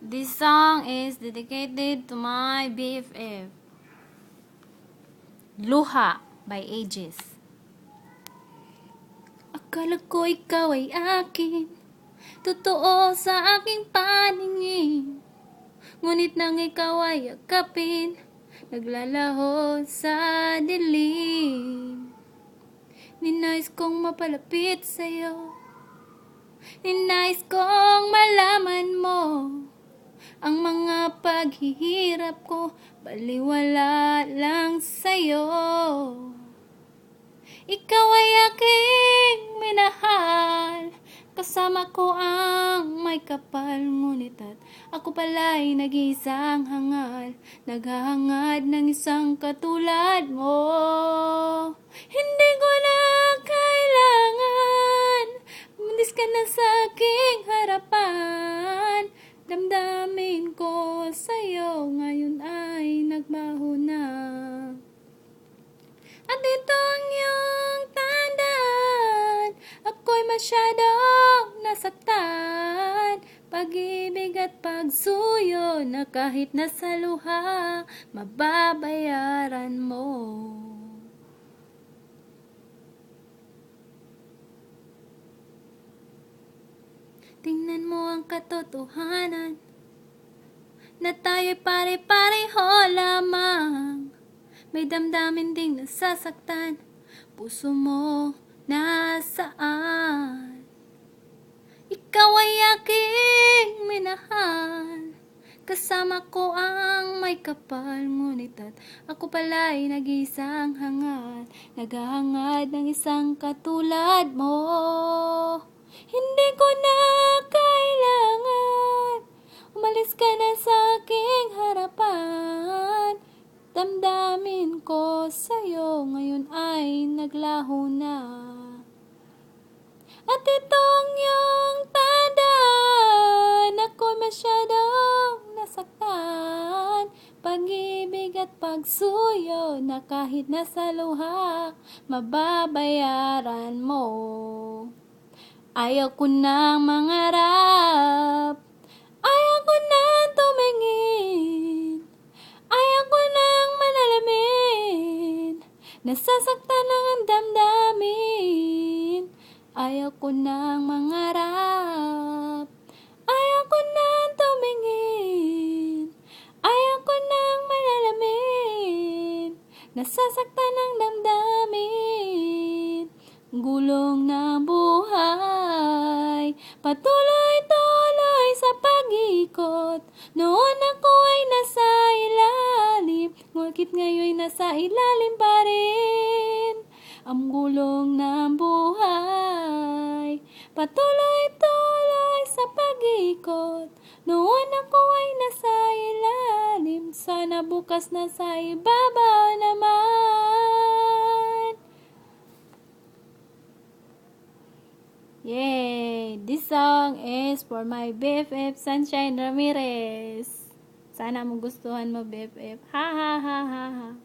This song is dedicated to my BFF. Luha by Aegis. Akala ko ikaw ay akin, totoo sa aking paningin. Ngunit nang ikaw ay yakapin, naglalaho sa dilim. Ninais kong mapalapit sa'yo, ninais kong malaman mo ang mga paghihirap ko, baliwala lang sa'yo. Ikaw ay aking minahal, kasama ko ang may kapal. Ngunit at ako pala'y nag-iisang hangal, naghahangad ng isang katulad mo. Hindi ko na kailangan, bumundis ka na sa aking harapan. Damdamin ko sa'yo ngayon ay nagbaho na. At ito ang iyong tandaan, ako'y masyadong nasaktan. Pag-ibig at pagsuyo na kahit nasa luha, mababayaran mo. Tingnan mo ang katotohanan, na tayo'y pare-pareho lamang. May damdamin ding nasasaktan, puso mo nasaan? Ikaw ay aking minahal, kasama ko ang may kapal. Ngunit at ako pala'y nag-iisang hangal, naghahangad ng isang katulad mo. Hindi ko na kailangan, umalis ka na sa aking harapan. Damdamin ko sa'yo ngayon ay naglaho na. At itong iyong tandaan, ako'y masyadong nasaktan. Pag-ibig at pagsuyo na kahit nasa luha, mababayaran mo. Ayaw ko nang mangarap, ayaw ko nang tumingin, ayaw ko nang manalamin, nasasaktan lang ang damdamin. Ayaw ko nang mangarap, ayaw ko nang tumingin, ayaw ko nang manalamin, nasasaktan ang damdamin. Gulong ng buhay, patuloy-tuloy sa pag-ikot. Noon ako ay nasa ilalim, ngunit ngayon nasa ilalim pa rin. Ang gulong ng buhay, patuloy-tuloy sa pag-ikot. Noon ako ay nasa ilalim, sana bukas nasa ibabaw naman. Yay! This song is for my BFF Sunshine Ramirez. Sana magustuhan mo, BFF. Ha ha ha ha ha.